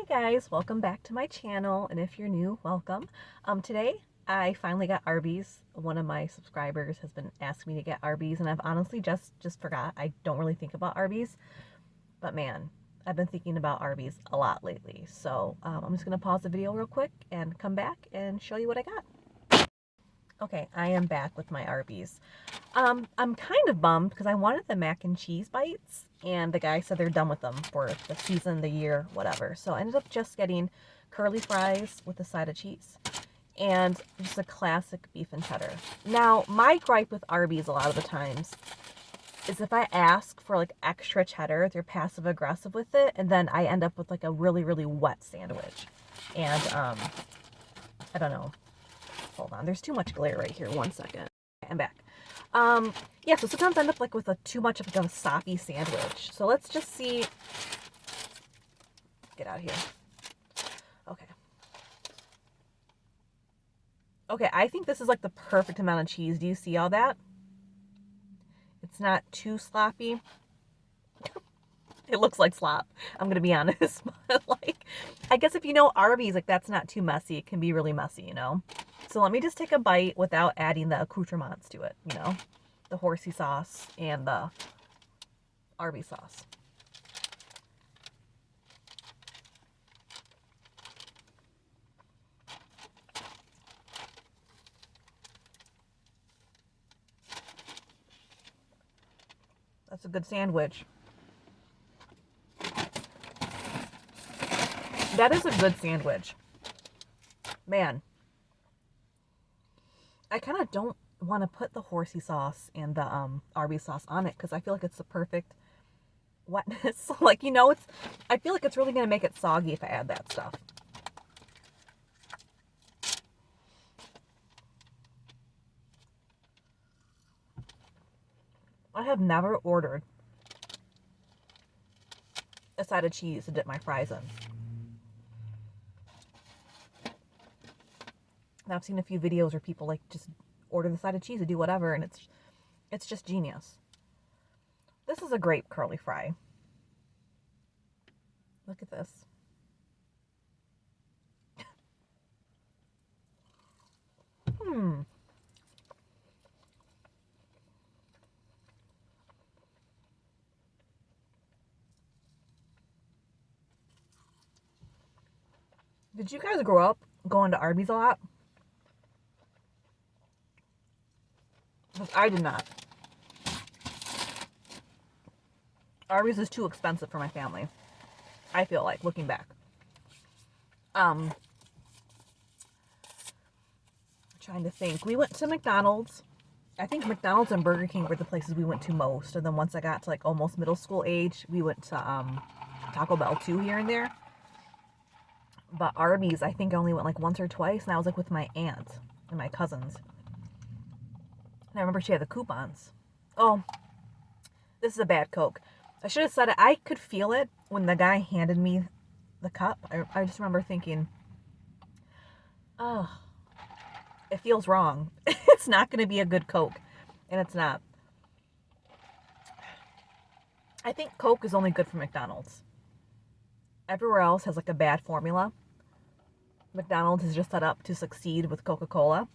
guys, welcome back to my channel, and if you're new, welcome. Today I finally got Arby's. One of my subscribers has been asking me to get Arby's, and I've honestly just forgot. I don't really think about Arby's, but man, I've been thinking about Arby's a lot lately. So I'm just gonna pause the video real quick and come back and show you what I got. Okay, I am back with my Arby's. I'm kind of bummed because I wanted the mac and cheese bites, and the guy said they're done with them for the season, the year, whatever. So I ended up just getting curly fries with a side of cheese and just a classic beef and cheddar. Now, my gripe with Arby's a lot of the times is if I ask for like extra cheddar, they're passive aggressive with it, and then I end up with like a really, really wet sandwich. And I don't know. Hold on, there's too much glare right here. 1 second. I'm back. Yeah, so sometimes I end up like with too much of like a soppy sandwich. So let's just see. Get out of here. Okay. Okay, I think this is like the perfect amount of cheese. Do you see all that? It's not too sloppy. It looks like slop, I'm gonna be honest. But like, I guess if you know Arby's, like that's not too messy. It can be really messy, you know? So let me just take a bite without adding the accoutrements to it, you know? The horsey sauce and the Arby's sauce. That's a good sandwich. That is a good sandwich. Man. I kind of don't want to put the horsey sauce and the Arby's sauce on it because I feel like it's the perfect wetness. Like, you know, I feel like it's really going to make it soggy if I add that stuff. I have never ordered a side of cheese to dip my fries in. And I've seen a few videos where people like just order the side of cheese to do whatever, and it's just genius. This is a great curly fry. Look at this. Did you guys grow up going to Arby's a lot? Because I did not. Arby's is too expensive for my family. I feel like, looking back. I'm trying to think. We went to McDonald's. I think McDonald's and Burger King were the places we went to most. And then once I got to like almost middle school age, we went to Taco Bell too, here and there. But Arby's, I think I only went like once or twice, and I was like with my aunt and my cousins. And I remember she had the coupons. Oh, this is a bad Coke. I should have said it. I could feel it when the guy handed me the cup. I just remember thinking, oh, it feels wrong. It's not going to be a good Coke. And it's not. I think Coke is only good for McDonald's. Everywhere else has like a bad formula. McDonald's is just set up to succeed with Coca-Cola.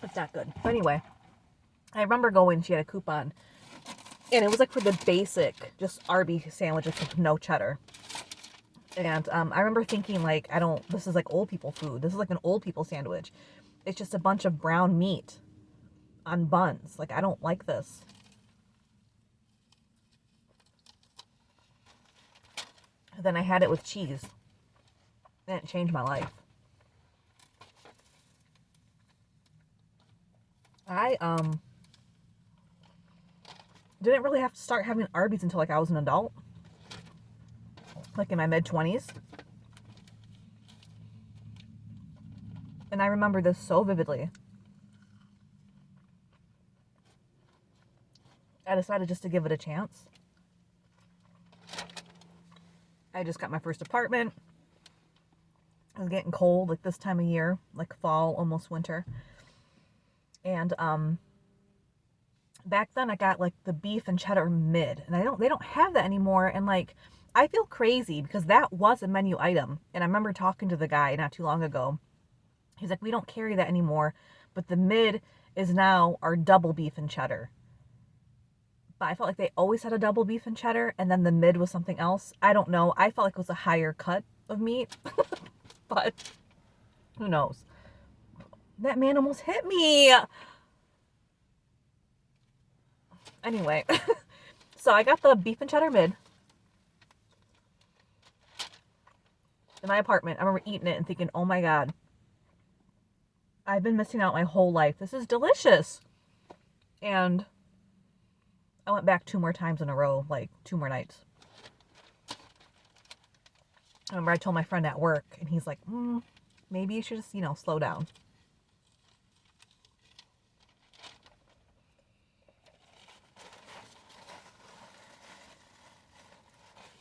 It's not good. But anyway, I remember going, she had a coupon, and it was like for the basic, just Arby sandwiches with no cheddar. And I remember thinking like, this is like old people food. This is like an old people sandwich. It's just a bunch of brown meat on buns. Like, I don't like this. Then I had it with cheese, and it changed my life. I didn't really have to start having Arby's until like I was an adult, like in my mid-20s. And I remember this so vividly. I decided just to give it a chance. I just got my first apartment. It was getting cold, like this time of year, like fall, almost winter. And back then I got like the beef and cheddar mid, and they don't have that anymore. And like, I feel crazy because that was a menu item. And I remember talking to the guy not too long ago. He's like, we don't carry that anymore. But the mid is now our double beef and cheddar. But I felt like they always had a double beef and cheddar. And then the mid was something else. I don't know. I felt like it was a higher cut of meat. But who knows? That man almost hit me. Anyway. So I got the beef and cheddar mid. In my apartment, I remember eating it and thinking, oh my God, I've been missing out my whole life. This is delicious. And I went back 2 more times in a row, like 2 more nights. I remember I told my friend at work, and he's like, maybe you should just, slow down.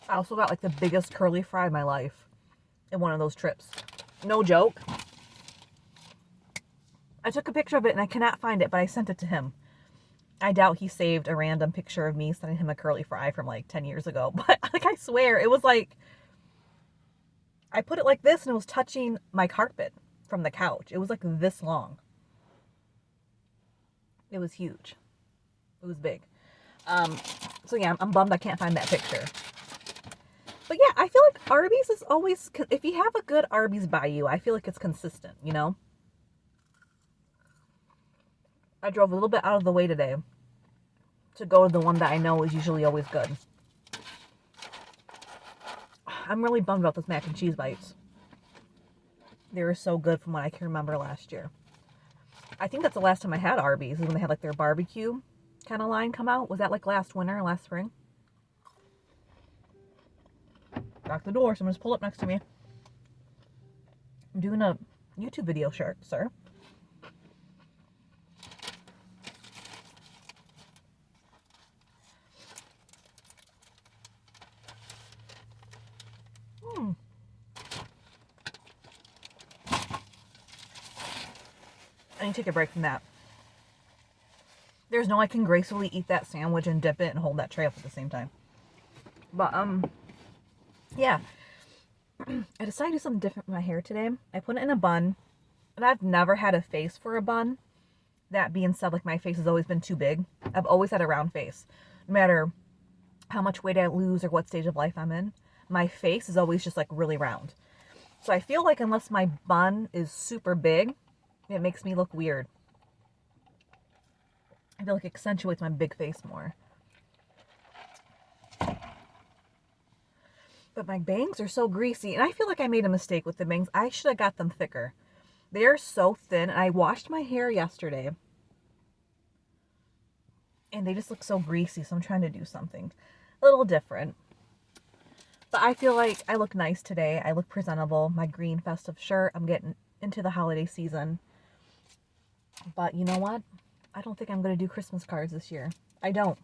I also got like the biggest curly fry of my life in one of those trips. No joke. I took a picture of it and I cannot find it, but I sent it to him. I doubt he saved a random picture of me sending him a curly fry from like 10 years ago. But like, I swear, it was like, I put it like this and it was touching my carpet from the couch. It was like this long. It was huge. It was big. So yeah, I'm bummed I can't find that picture. But yeah, I feel like Arby's is always, if you have a good Arby's by you, I feel like it's consistent, I drove a little bit out of the way today to go to the one that I know is usually always good. I'm really bummed about those mac and cheese bites. They were so good from what I can remember last year. I think that's the last time I had Arby's, is when they had like their barbecue kind of line come out. Was that like last winter, last spring? Lock the door. Someone's pulled up next to me. I'm doing a YouTube video, sir. I need to take a break from that. There's no way I can gracefully eat that sandwich and dip it and hold that tray up at the same time. But, yeah. I decided to do something different with my hair today. I put it in a bun. And I've never had a face for a bun. That being said, like, my face has always been too big. I've always had a round face. No matter how much weight I lose or what stage of life I'm in, my face is always just, like, really round. So I feel like unless my bun is super big, it makes me look weird. I feel like it accentuates my big face more. But my bangs are so greasy, and I feel like I made a mistake with the bangs. I should have got them thicker. They're so thin, and I washed my hair yesterday, and they just look so greasy, so I'm trying to do something a little different. But I feel like I look nice today. I look presentable. My green festive shirt. I'm getting into the holiday season. But you know what? I don't think I'm going to do Christmas cards this year. I don't.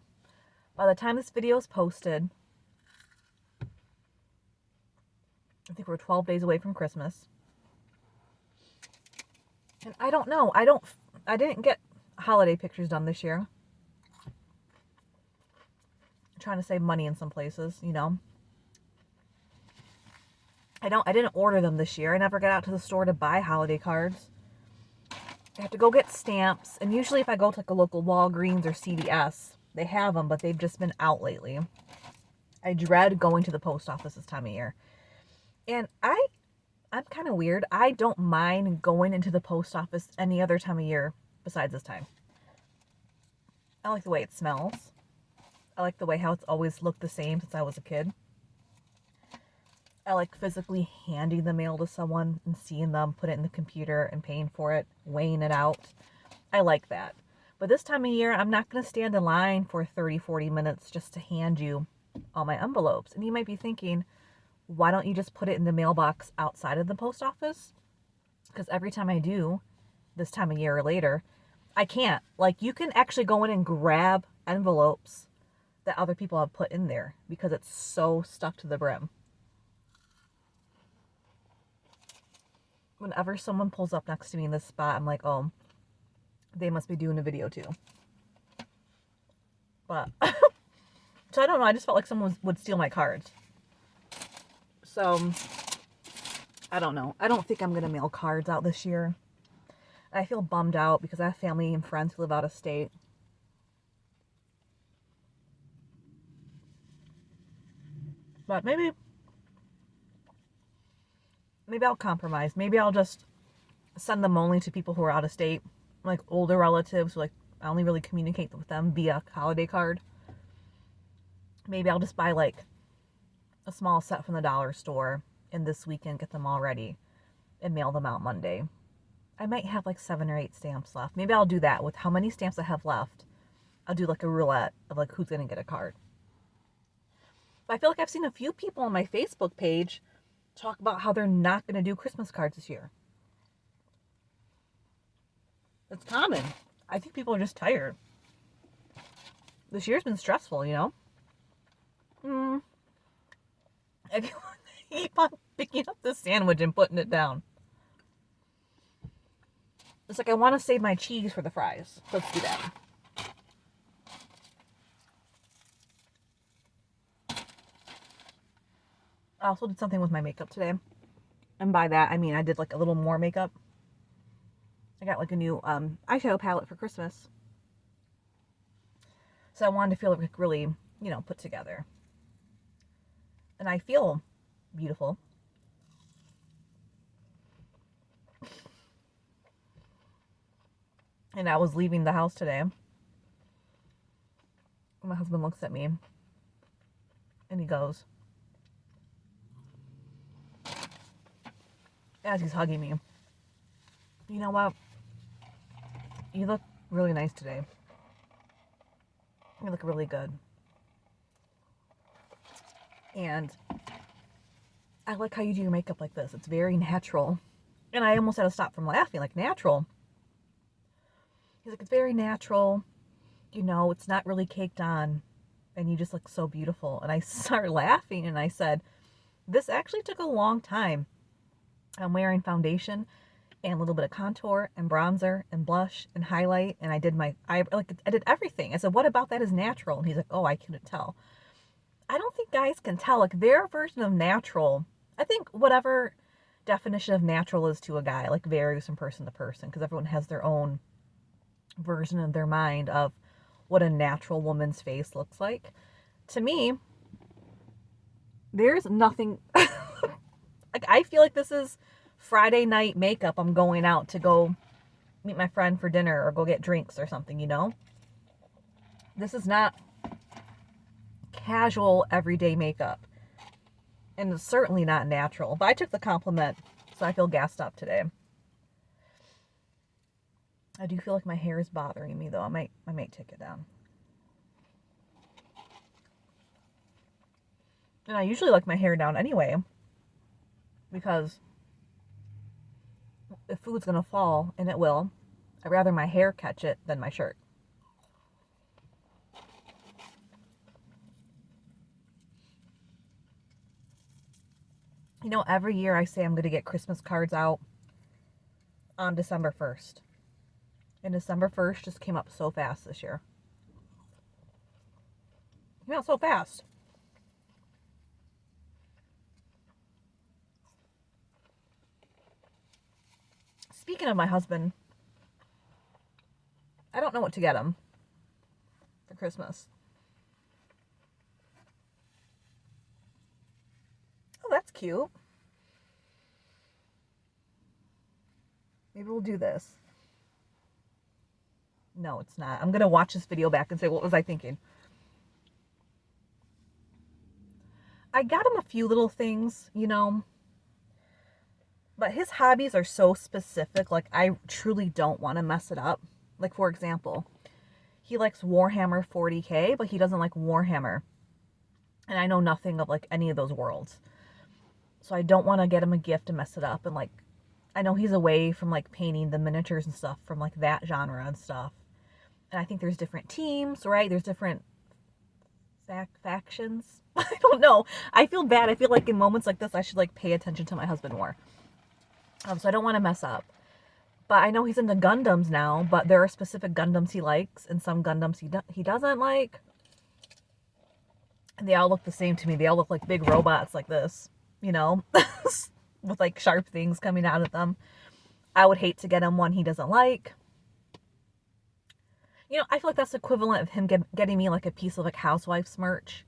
By the time this video is posted, I think we're 12 days away from Christmas. And I don't know. I didn't get holiday pictures done this year. I'm trying to save money in some places, I didn't order them this year. I never got out to the store to buy holiday cards. I have to go get stamps. And usually if I go to like a local Walgreens or CVS, they have them, but they've just been out lately. I dread going to the post office this time of year. And I'm kind of weird. I don't mind going into the post office any other time of year besides this time. I like the way it smells. I like the way how it's always looked the same since I was a kid. I like physically handing the mail to someone and seeing them put it in the computer and paying for it, weighing it out. I like that. But this time of year, I'm not going to stand in line for 30, 40 minutes just to hand you all my envelopes. And you might be thinking, why don't you just put it in the mailbox outside of the post office? Because every time I do, this time of year or later, I can't. Like, you can actually go in and grab envelopes that other people have put in there because it's so stuck to the brim. Whenever someone pulls up next to me in this spot, I'm like, oh, they must be doing a video too. But, so I don't know. I just felt like someone would steal my cards. So, I don't know. I don't think I'm going to mail cards out this year. I feel bummed out because I have family and friends who live out of state. But maybe I'll compromise. Maybe I'll just send them only to people who are out of state, like older relatives who, like, I only really communicate with them via holiday card. Maybe I'll just buy like a small set from the dollar store and this weekend get them all ready and mail them out Monday. I might have like 7 or 8 stamps left. Maybe I'll do that with how many stamps I have left. I'll do like a roulette of like who's going to get a card. But I feel like I've seen a few people on my Facebook page talk about how they're not going to do Christmas cards this year. It's common. I think people are just tired. This year's been stressful, you know? I keep on picking up the sandwich and putting it down. It's like I want to save my cheese for the fries. Let's do that. I also did something with my makeup today. And by that, I mean I did like a little more makeup. I got like a new eyeshadow palette for Christmas. So I wanted to feel like really, you know, put together. And I feel beautiful. And I was leaving the house today. My husband looks at me and he goes, as he's hugging me, you know what? You look really nice today. You look really good. And I like how you do your makeup like this. It's very natural. And I almost had to stop from laughing, like natural. He's like, it's very natural. You know, it's not really caked on. And you just look so beautiful. And I started laughing and I said, this actually took a long time. I'm wearing foundation and a little bit of contour and bronzer and blush and highlight. And I did I did everything. I said, what about that is natural? And he's like, oh, I couldn't tell. I don't think guys can tell. Like their version of natural, I think whatever definition of natural is to a guy, like varies from person to person because everyone has their own version in their mind of what a natural woman's face looks like. To me, there's nothing like I feel like this is Friday night makeup. I'm going out to go meet my friend for dinner or go get drinks or something, you know? This is not casual everyday makeup. And it's certainly not natural. But I took the compliment, so I feel gassed up today. I do feel like my hair is bothering me though. I might take it down. And I usually like my hair down anyway. Because if food's gonna fall, and it will, I'd rather my hair catch it than my shirt. You know, every year I say I'm going to get Christmas cards out on December 1st. And December 1st just came up so fast this year. Came out so fast. Speaking of my husband, I don't know what to get him for Christmas. Oh, that's cute. Maybe we'll do this. No, it's not. I'm going to watch this video back and say, what was I thinking? I got him a few little things, you know. But his hobbies are so specific. Like, I truly don't want to mess it up. Like, for example, he likes Warhammer 40K, but he doesn't like Warhammer. And I know nothing of, like, any of those worlds. So I don't want to get him a gift and mess it up. And, like, I know he's away from, like, painting the miniatures and stuff from, like, that genre and stuff. And I think there's different teams, right? There's different factions. I don't know. I feel bad. I feel like in moments like this, I should, like, pay attention to my husband more. So I don't want to mess up. But I know he's into Gundams now, but there are specific Gundams he likes and some Gundams he doesn't like. And they all look the same to me. They all look like big robots like this. you know, with like sharp things coming out of them. I would hate to get him one he doesn't like. You know, I feel like that's equivalent of him getting me like a piece of like Housewives merch.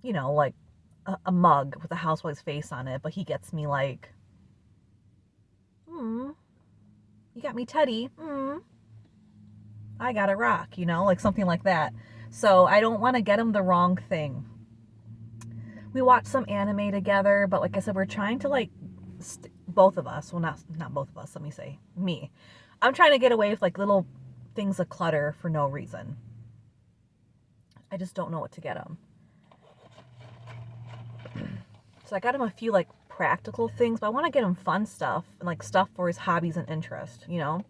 You know, like a mug with a Housewife's face on it, but he gets me like, you got me Teddy. I got a rock, you know, like something like that. So I don't want to get him the wrong thing. We watched some anime together, but like I said, we're trying to like both of us. Well, not both of us. Let me say me. I'm trying to get away with like little things of clutter for no reason. I just don't know what to get him. So I got him a few like practical things, but I want to get him fun stuff and like stuff for his hobbies and interest, you know?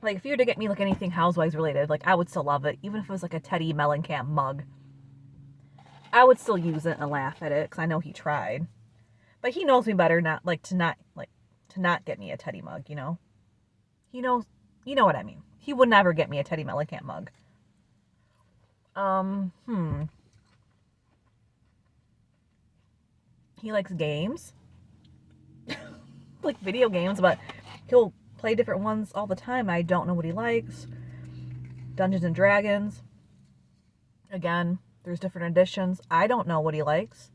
Like if you were to get me like anything Housewives related, like I would still love it, even if it was like a Teddy Mellencamp mug. I would still use it and laugh at it because I know he tried. But he knows me better not to not get me a Teddy mug, you know? He knows, you know what I mean. He would never get me a Teddy Mellencamp mug. He likes games. Like video games, but he'll play different ones all the time. I don't know what he likes. Dungeons and Dragons. Again, there's different editions. I don't know what he likes.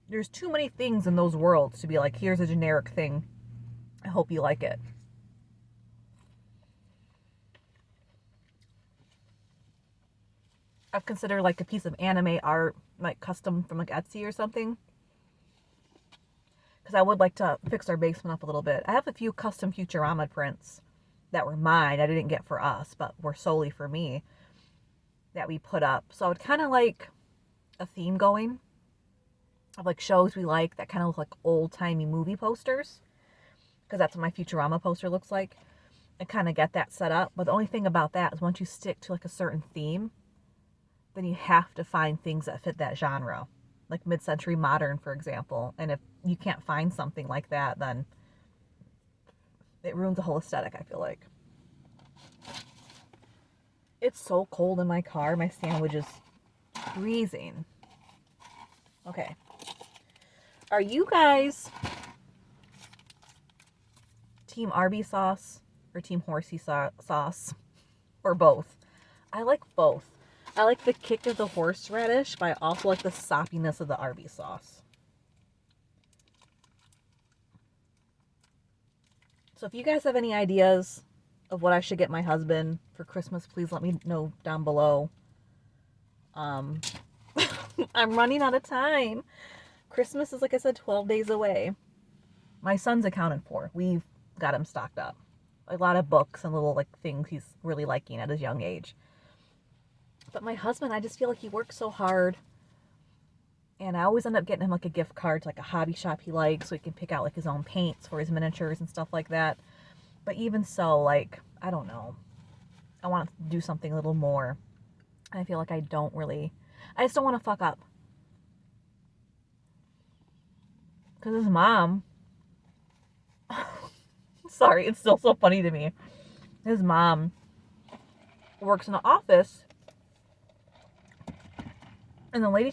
There's too many things in those worlds to be like, here's a generic thing. I hope you like it. I've considered like a piece of anime art, like custom from like Etsy or something. Because I would like to fix our basement up a little bit. I have a few custom Futurama prints that were mine. I didn't get for us, but were solely for me that we put up. So I would kind of like a theme going of like shows we like that kind of look like old-timey movie posters. Because that's what my Futurama poster looks like. And kind of get that set up. But the only thing about that is once you stick to like a certain theme, then you have to find things that fit that genre. Like mid-century modern, for example. And if you can't find something like that, then it ruins the whole aesthetic, I feel like. It's so cold in my car. My sandwich is freezing. Okay. Are you guys Team Arby sauce or Team Horsey sauce? Or both? I like both. I like the kick of the horseradish, but I also like the soppiness of the Arby sauce. So if you guys have any ideas of what I should get my husband for Christmas, please let me know down below. I'm running out of time. Christmas is, like I said, 12 days away. My son's accounted for. We've got him stocked up. A lot of books and little like things he's really liking at his young age. But my husband, I just feel like he works so hard. And I always end up getting him like a gift card to like a hobby shop he likes so he can pick out like his own paints for his miniatures and stuff like that. But even so, like, I don't know. I want to do something a little more. I feel like I just don't want to fuck up. Because his mom, sorry, it's still so funny to me. His mom works in an office. And the lady